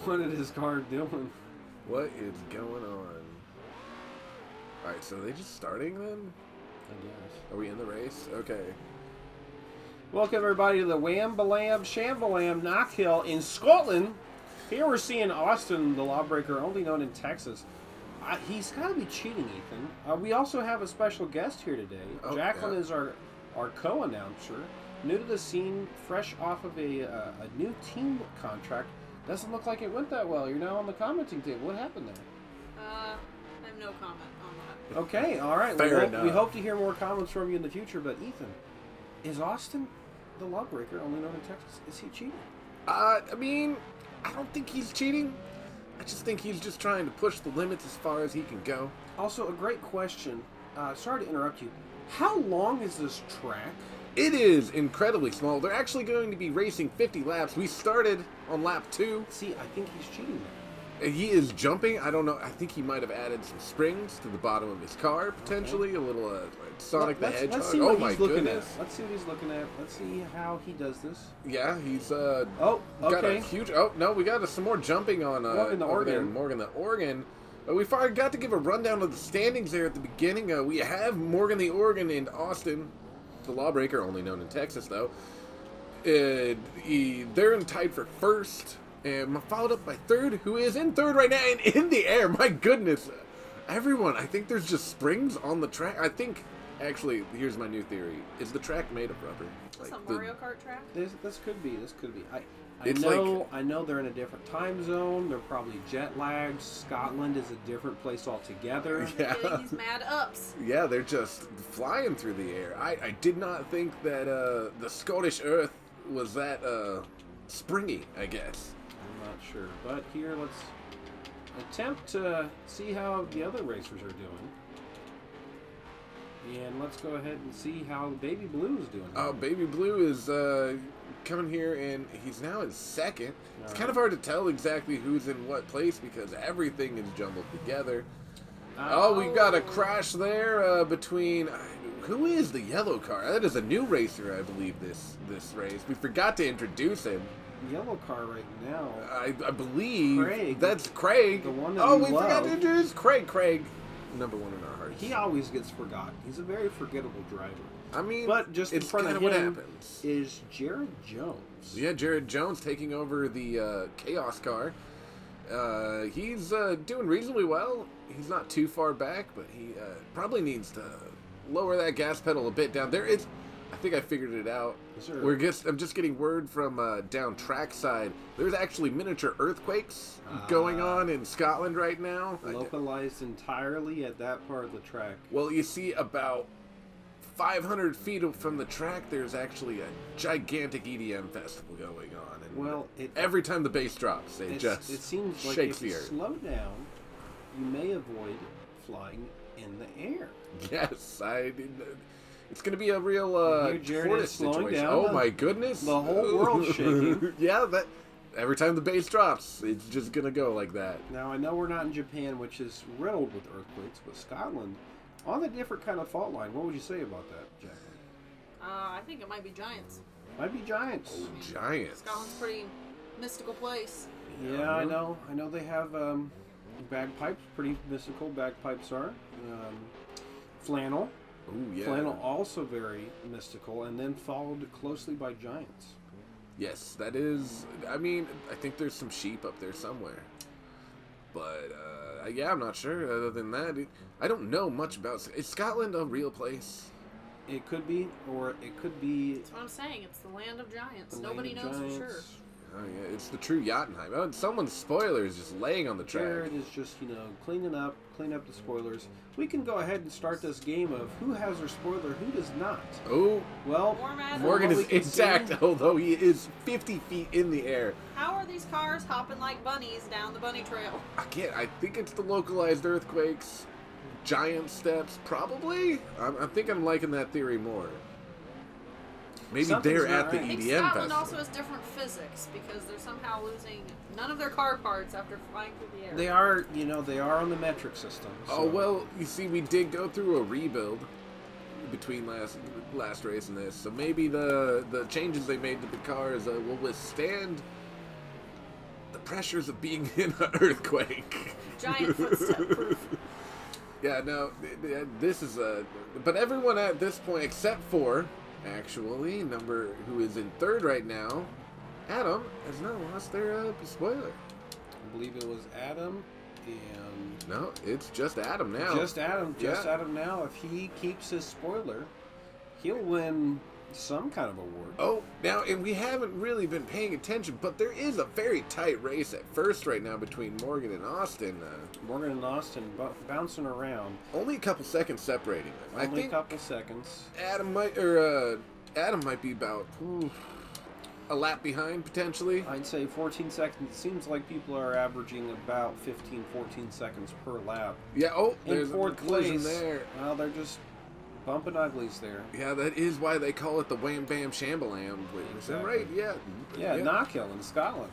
What is his car doing? What is going on? Alright, so are they just starting then? I guess. Are we in the race? Okay. Welcome everybody to the Wham-Bam, Sham-Balam, Knockhill in Scotland. Here we're seeing Austin, the lawbreaker, only known in Texas. He's got to be cheating, Ethan. We also have a special guest here today. Oh, Jacqueline yeah. is our co-announcer. New to the scene, fresh off of a new team contract. Doesn't look like it went that well. You're now on the commenting table. What happened there? I have no comment on that. Okay, all right. Fair Well, enough. we hope to hear more comments from you in the future. But Ethan, is Austin the lawbreaker, only known in Texas? Is he cheating? I mean, I don't think he's cheating. I just think he's just trying to push the limits as far as he can go. Also, a great question. Sorry to interrupt you. How long is this track? It is incredibly small. They're actually going to be racing 50 laps. We started on lap 2. See, I think he's cheating there. He is jumping. I don't know. I think he might have added some springs to the bottom of his car, potentially. A little Sonic the Hedgehog. Let's see Oh what my he's looking goodness. at. Let's see what he's looking at. Let's see how he does this. Yeah, he's Oh, got a okay. huge. Oh no, we got some more jumping on Morgan the over there Organ. in Morgan the Organ. We forgot to give a rundown of the standings there at the beginning. We have Morgan the Organ and Austin, the lawbreaker, only known in Texas though. They're in tied for first, and followed up by third, who is in third right now and in the air. My goodness, everyone! I think there's just springs on the track. I think. Actually, here's my new theory. Is the track made of rubber? Is this a Mario Kart track? This could be. This could be. It's I know they're in a different time zone. They're probably jet lagged. Scotland is a different place altogether. Yeah. Getting these mad ups. Yeah, they're just flying through the air. I did not think that the Scottish Earth was that springy, I guess. I'm not sure. But here, let's attempt to see how the other racers are doing. And let's go ahead and see how Baby Blue is doing. Baby Blue is coming here, and he's now in second. It's kind of hard to tell exactly who's in what place because everything is jumbled together. We got a crash there between... who is the yellow car? That is a new racer, I believe, this race. We forgot to introduce him. Yellow car right now. I believe Craig. that's Craig. The one that we forgot to introduce Craig. Craig, number one in our hearts. He always gets forgotten. He's a very forgettable driver. I mean, But just in it's front kind of of what him happens. is Jared Jones. Yeah, Jared Jones taking over the Chaos car. He's doing reasonably well. He's not too far back, but he probably needs to lower that gas pedal a bit down. I think I figured it out. Sure. I'm just getting word from down trackside. There's actually miniature earthquakes going on in Scotland right now. Localized entirely at that part of the track. Well, you see, about 500 feet from the track, there's actually a gigantic EDM festival going on. And Well, every time the bass drops, it seems like shakes if you the earth. slow down, you may avoid flying in the air. Yes, it's going to be a real Here Jared tortoise is slowing situation. down. Oh my goodness! The whole world's shaking. Yeah, every time the bass drops, it's just going to go like that. Now, I know we're not in Japan, which is riddled with earthquakes, but Scotland, on a different kind of fault line. What would you say about that, Jacqueline? I think it might be giants. Might be giants. Oh, giants! Scotland's a pretty mystical place. Yeah, I know. I know they have bagpipes, pretty mystical bagpipes are. Flannel. Oh yeah. Flannel also very mystical, and then followed closely by giants. Yes, that is. I mean, I think there's some sheep up there somewhere. But yeah, I'm not sure. Other than that, I don't know much about. Is Scotland a real place? It could be, or it could be. That's what I'm saying. It's the land of giants. the Nobody land of knows for giants. sure. Oh yeah, it's the true Jotunheim. Oh, and someone's spoiler is just laying on the track. Jared is just, clean up the spoilers. We can go ahead and start this game of who has their spoiler, who does not. Oh, Well, Morgan what we is can intact, see- although he is 50 feet in the air. How are these cars hopping like bunnies down the bunny trail? Again, I think it's the localized earthquakes, giant steps, probably. I think I'm liking that theory more. Maybe Something's they're not at the right. I think EDM Scotland festival. also has different physics because they're somehow losing none of their car parts after flying through the air. They are, they are on the metric system. Oh so- well, you see, we did go through a rebuild between last race and this, so maybe the changes they made to the cars will withstand the pressures of being in an earthquake. Giant footstep proof. Yeah, no, this is a... But everyone at this point, except for, actually, who is in third right now, Adam, has now lost their spoiler. I believe it was Adam, and... No, it's just Adam now. Just Adam now. If he keeps his spoiler, he'll win some kind of award. Oh, now, and we haven't really been paying attention, but there is a very tight race at first right now between Morgan and Austin. Morgan and Austin bouncing around. Only a couple seconds separating them. I think a couple seconds. Adam might be about a lap behind, potentially. I'd say 14 seconds. It seems like people are averaging about 15, 14 seconds per lap. Yeah, oh, In there's a fourth collision place, there. well, they're just bumping uglies there. Yeah, that is why they call it the Wham-Bam Sham-Balam. Is that right? Yeah. Yeah, Knockhill in Scotland.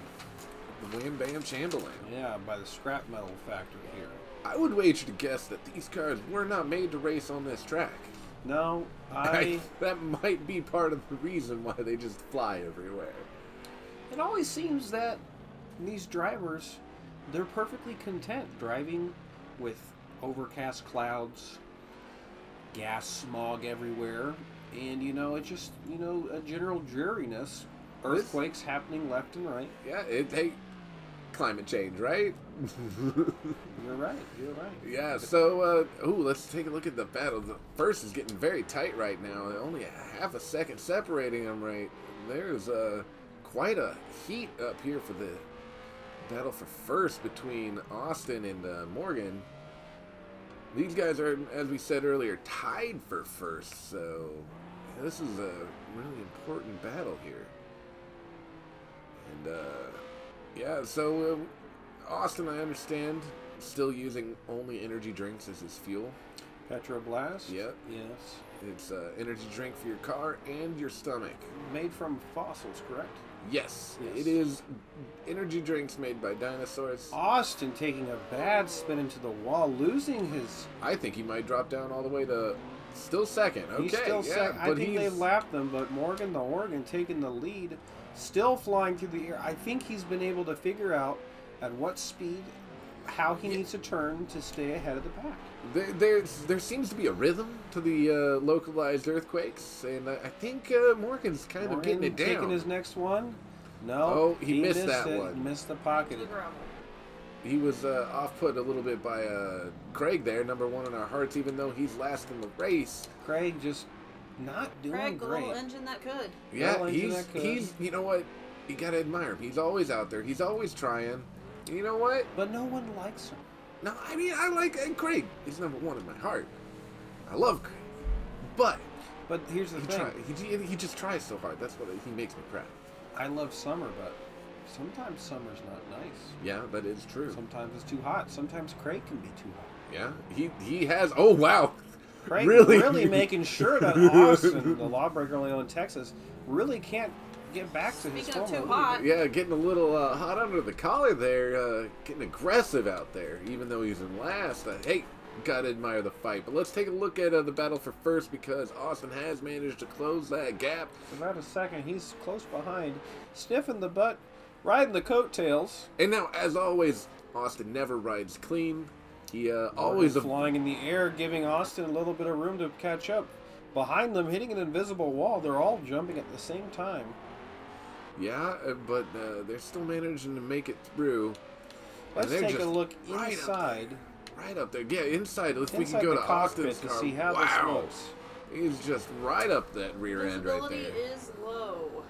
The Wham-Bam Sham-Balam. Yeah, by the scrap metal factory here. I would wager to guess that these cars were not made to race on this track. No, that might be part of the reason why they just fly everywhere. It always seems that these drivers, they're perfectly content driving with overcast clouds, gas smog everywhere, and it's just a general dreariness. Earthquakes happening left and right. Yeah, hey, climate change, right? You're right. Yeah, so let's take a look at the battle. The first is getting very tight right now. Only a half a second separating them. Right there's quite a heat up here for the battle for first between Austin and Morgan. These guys are, as we said earlier, tied for first, so this is a really important battle here. And, yeah, so Austin, I understand, still using only energy drinks as his fuel. Petroblast? Yep. Yes. It's energy drink for your car and your stomach. Made from fossils, correct? Yes. Yes. It is energy drinks made by dinosaurs. Austin taking a bad spin into the wall, losing his... I think he might drop down all the way to still second. Okay, He's still second. I think they've lapped them, but Morgan, the Oregon, taking the lead, still flying through the air. I think he's been able to figure out at what speed, how he needs to turn to stay ahead of the pack. There seems to be a rhythm to the localized earthquakes, and I think Morgan's kind of getting it down. Taking his next one. No. Oh, he missed that one. He missed the pocket. He was off-put a little bit by Craig there, number one in our hearts, even though he's last in the race. Craig just not doing Craig, great. the little engine that could. Yeah, he's you know what? You gotta admire him. He's always out there. He's always trying. And you know what? But no one likes him. No, I mean, I like Craig. He's number one in my heart. I love Craig. But here's the thing. He just tries so hard. That's what he makes me proud. I love summer, but sometimes summer's not nice. Yeah, that is true. Sometimes it's too hot. Sometimes Craig can be too hot. Yeah, he has. Oh wow. Craig really making sure that Austin, the lawbreaker only in Texas, really can't get back to his Speaking of former too hot. Yeah, getting a little hot under the collar there, getting aggressive out there, even though he's in last. Hey, gotta admire the fight. But let's take a look at the battle for first, because Austin has managed to close that gap. About a second, he's close behind, sniffing the butt, riding the coattails. And now, as always, Austin never rides clean. He always flying in the air, giving Austin a little bit of room to catch up. Behind them, hitting an invisible wall. They're all jumping at the same time. Yeah, but they're still managing to make it through. Let's take a look inside. Right up there. Yeah, inside. If we inside can go the to cockpit Austin's to car. see how this looks. He's just right up that rear end right Visibility there. is low.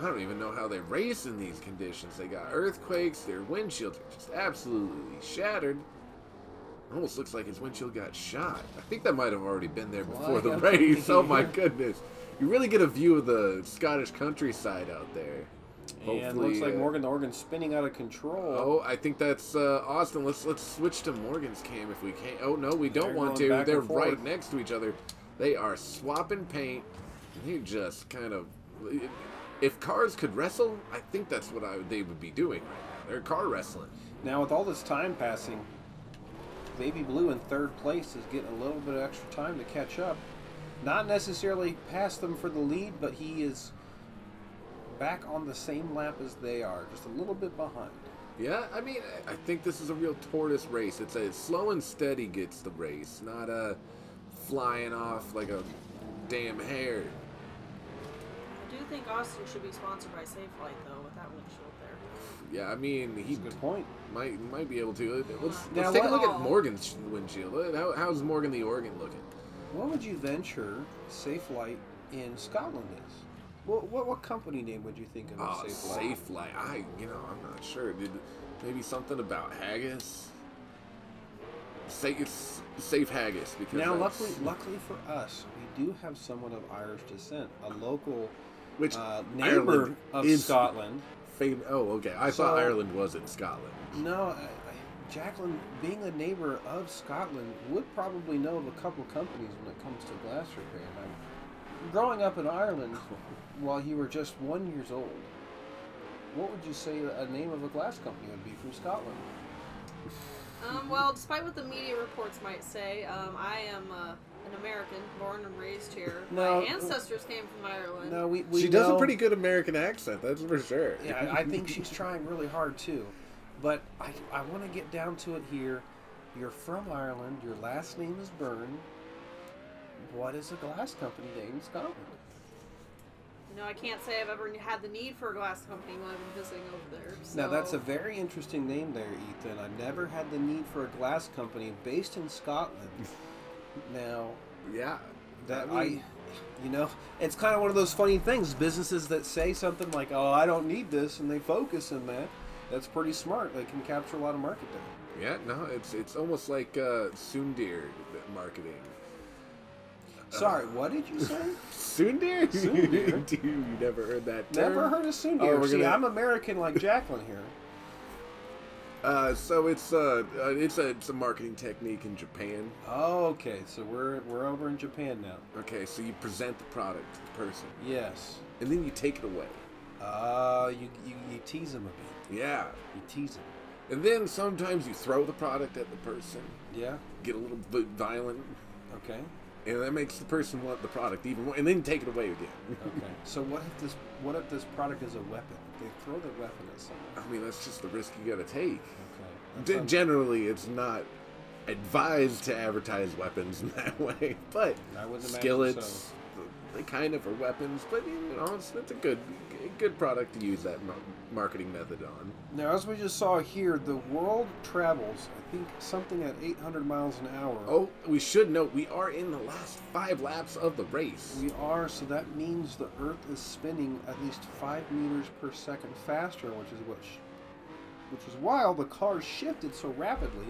I don't even know how they race in these conditions. They got earthquakes. Their windshields are just absolutely shattered. Almost looks like his windshield got shot. I think that might have already been there before the race. Oh my goodness. You really get a view of the Scottish countryside out there. And looks like Morgan the Oregon spinning out of control. Oh, I think that's Austin. Let's switch to Morgan's cam if we can. Oh no, we don't want to. They're right next to each other. They are swapping paint. They just kind of. If cars could wrestle, I think that's what they would be doing right now. They're car wrestling. Now with all this time passing, Baby Blue in third place is getting a little bit of extra time to catch up. Not necessarily past them for the lead, but he is back on the same lap as they are, just a little bit behind. Yeah, I mean, I think this is a real tortoise race. It's a slow and steady gets the race, not a flying off like a damn hare. I do think Austin should be sponsored by Safelite, though, with that windshield there. Yeah, I mean, That's a good point. might be able to. Let's Now, take a look at Morgan's windshield. How's Morgan the Oregon looking? What would you venture Safelite in Scotland is? What company name would you think of as Safelite? Safelite. I'm not sure. Maybe something about haggis? Safe haggis. Because Now, luckily for us, we do have someone of Irish descent, a local neighbor Ireland of is Scotland. Oh, okay. I thought Ireland was in Scotland. No, Jacqueline, being a neighbor of Scotland, would probably know of a couple companies when it comes to glass repair. Now, growing up in Ireland, while you were just 1 year old, what would you say a name of a glass company would be from Scotland? Well, despite what the media reports might say, I am an American, born and raised here. No, My ancestors came from Ireland. No, we She does a know- pretty good American accent, that's for sure. Yeah, I think she's trying really hard too. But I want to get down to it here. You're from Ireland. Your last name is Byrne. What is a glass company named in Scotland? I can't say I've ever had the need for a glass company when I've been visiting over there. So. Now, that's a very interesting name there, Ethan. I've never had the need for a glass company based in Scotland. Now, Yeah. that I mean, it's kind of one of those funny things. Businesses that say something like, "Oh, I don't need this," and they focus on that. That's pretty smart. They can capture a lot of market there. Yeah, no, it's almost like Soondir marketing. Sorry, what did you say? Soondir? Soondir? Dude, you never heard that term? Never heard of Soondir. Oh, See, I'm American like Jacqueline here. So it's a marketing technique in Japan. Oh, okay. So we're over in Japan now. Okay, so you present the product to the person, Yes. and then you take it away. You tease them a bit. Yeah, You tease them. and then sometimes you throw the product at the person, Yeah. get a little bit violent, Okay. and that makes the person want the product even more, and then you take it away again. Okay. So what if this product is a weapon? If they throw the weapon at someone. I mean, that's just the risk you gotta take. Okay. Generally, it's not advised to advertise weapons in that way, but I wouldn't imagine skillets, so. they kind of are weapons, but it's a good product to use that marketing method on. Now, as we just saw here, the world travels, I think, something at 800 miles an hour. Oh, we should note we are in the last 5 laps of the race. We are, so that means the Earth is spinning at least 5 meters per second faster, which is why the cars shifted so rapidly.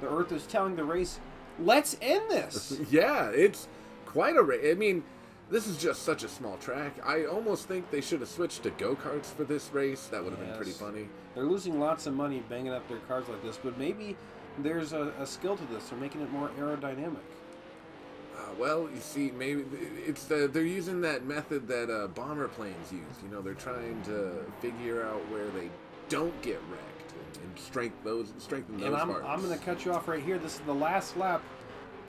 The Earth is telling the race, "Let's end this." Yeah, it's quite a race. I mean, this is just such a small track. I almost think they should have switched to go-karts for this race. That would have been pretty Yes. funny. They're losing lots of money banging up their cars like this, but maybe there's a skill to this. They're making it more aerodynamic. Well, you see, maybe they're using that method that bomber planes use. They're trying to figure out where they don't get wrecked and strengthen those And I'm parts. going to cut you off right here. This is the last lap.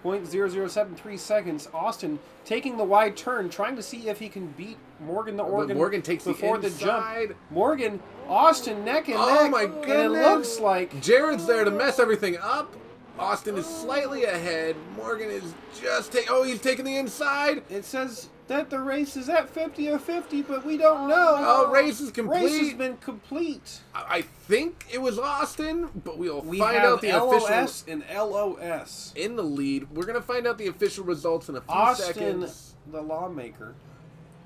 0.0073 seconds. Austin taking the wide turn, trying to see if he can beat Morgan the Oregon. Morgan takes before the inside. jump. Morgan, Austin neck and Oh neck. my And it goodness. looks like Jared's there to mess everything up. Austin is slightly ahead. Morgan is just he's taking the inside. it says that the race is at 50 or 50, but we don't know. Oh, race is complete. Race has been complete. I think it was Austin, but we'll We find have out the LOS official and LOS. in the lead. We're gonna find out the official results in a few Austin, seconds. the lawmaker,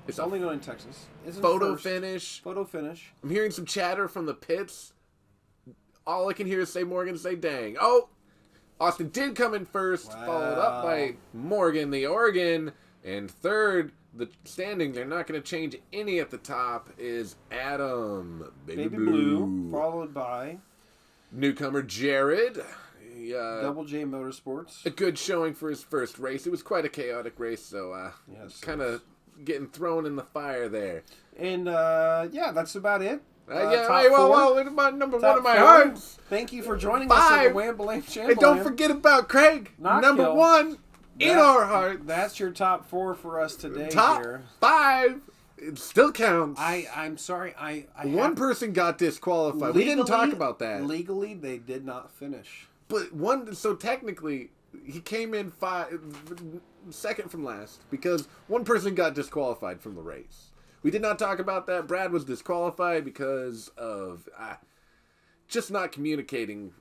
It's only known in Texas. Is in photo first. finish. Photo finish. I'm hearing some chatter from the pits. All I can hear is say Morgan, say dang. Oh, Austin did come in first, followed up by Morgan, the Oregon, and third. The standings are not going to change any at the top. Is Adam Baby Blue, followed by newcomer Jared. Double J Motorsports. A good showing for his first race. It was quite a chaotic race, so Yes, kind of getting thrown in the fire there. And that's about it. Top Hey, four. whoa, about number Top one of my four. hearts. Thank you for joining us on the Wham-Bam Sham-Balam. And don't forget about Craig, Knockhill. number one in our heart. That's your top 4 for us today Top here. 5. It still counts. I'm sorry. One person got disqualified. We didn't talk about that. Legally, they did not finish. But so technically, he came in second from last because one person got disqualified from the race. We did not talk about that. Brad was disqualified because of just not communication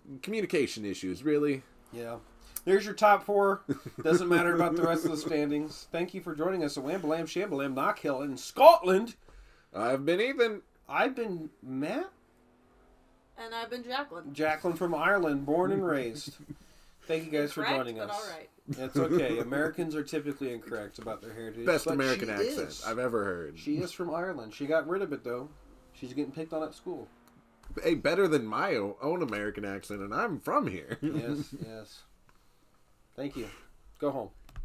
issues, really. Yeah. There's your top 4. Doesn't matter about the rest of the standings. Thank you for joining us at Wham-Bam, Sham-Balam, Knockhill in Scotland. I've been Ethan. I've been Matt. And I've been Jacqueline. Jacqueline from Ireland, born and raised. Thank you guys for joining us. But all right. That's okay. Americans are typically incorrect about their heritage. Best but American she accent is. I've ever heard. She is from Ireland. She got rid of it, though. She's getting picked on at school. Hey, better than my own American accent, and I'm from here. Yes, yes. Thank you. Go home.